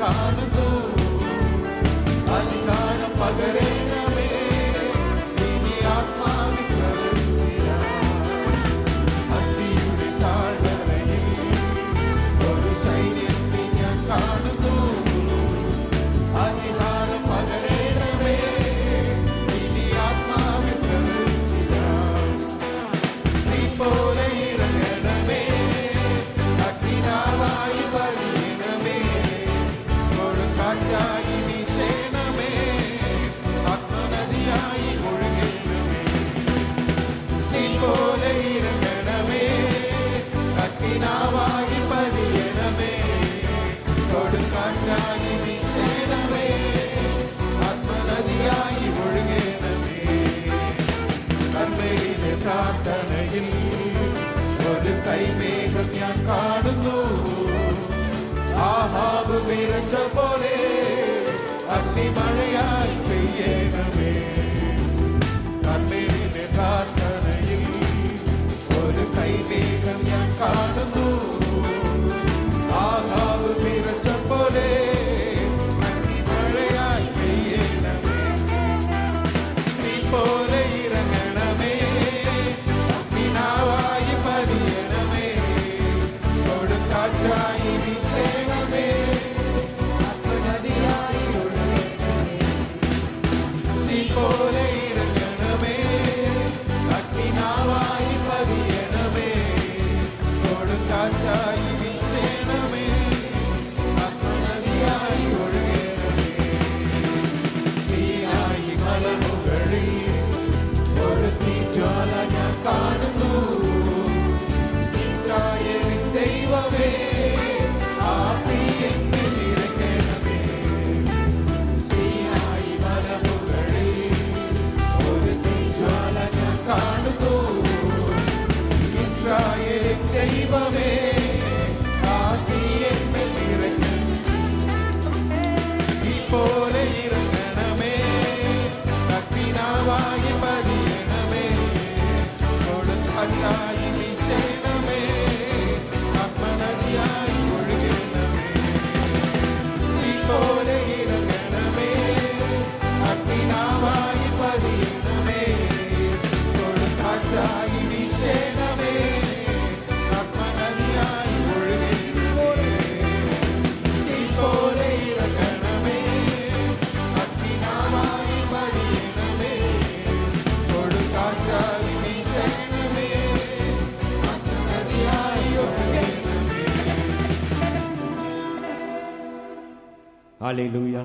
കാണുന്നു. അധികാരം പകരണമേ ഇനി ആത്മാവിൻ പ്രവൃത്തിയാൽ. അസ്ഥിയുടെ താഴ്വരയിൽ ഒരു സൈന്യത്തെ ഞാൻ കാണുന്നു. അധികാരം പകരണമേ ഇനി ആത്മാവിൻ പ്രവൃത്തിയാൽ. നീ പോലെ ഇറങ്ങണമേ, അഗ്നിനാവായി പതിയണമേ, കൊടുങ്കാറ്റായി വീശണമേ, ആത്മനദിയായി ഒഴുകണമേ. നീ പോലെ ഇറങ്ങണമേ, അഗ്നിനാവായി പതിയണമേ, കൊടുങ്കാറ്റായി വീശണമേ, ആത്മനദിയായി ഒഴുകണമേ. കർമ്മയിലെ പ്രാർത്ഥനയിൽ ഒരു കൈമേഘം ഞാൻ കാണുന്നു. ആഹാബ് വിറച്ച പോലെ അഗ്നിമഴയായി പെയ്യണമേ. കർമ്മയിലെ പ്രാർത്ഥനയിൽ ഒരു കൈമേഘം ഞാൻ കാണുന്നു. ആഹാബ് വിറച്ച പോലെ അഗ്നിമഴയായി പെയ്യണമേ. നീ പോലെ ഇറങ്ങണമേ, അഗ്നിനാവായി പതിയണമേ, കൊടുങ്കാറ്റായി വീശണമേ, ആത്മനദിയായി ഒഴുകണമേ. നീ പോലെ ഇറങ്ങണമേ, അഗ്നിനാവായി പതിയണമേ, കൊടുങ്കാറ്റായി വീശണമേ, ആത്മനദിയായി ഒഴുകണമേ. സീനായി മലമുകളിൽ ഒരു തീജ്വാല ഞാൻ കാണുന്നു. ഇസ്രായേലിൻ ദൈവമേ, ആ തീ എന്നിൽ ഇറങ്ങണമേ. സീനായി മലമുകളിൽ ഒരു തീജ്വാല ഞാൻ കാണുന്നു. ഇസ്രായേലിൻ ദൈവമേ, ആ തീ എന്നിൽ ഇറങ്ങണമേ. ഈ പോലെ ഇറങ്ങണമേ, അഗ്നിനാവായി പതിയണമേ, കൊടുങ്കാറ്റായി വീശണമേ, ആത്മനദിയായി ഒഴുകണമേ. ഈ പോലെ ഇറങ്ങണമേ, അഗ്നിനാവായി പതിയണമേ, കൊടുങ്കാറ്റായി വീശണമേ, ആത്മനദിയായി ഒഴുകണമേ. ഈ പോലെ ഇറങ്ങണമേ, അഗ്നിനാവായി പതിയണമേ, കൊടുങ്കാറ്റായി വീശണമേ, ആത്മനദിയായി ഒഴുകണമേ. ഹല്ലേലൂയ.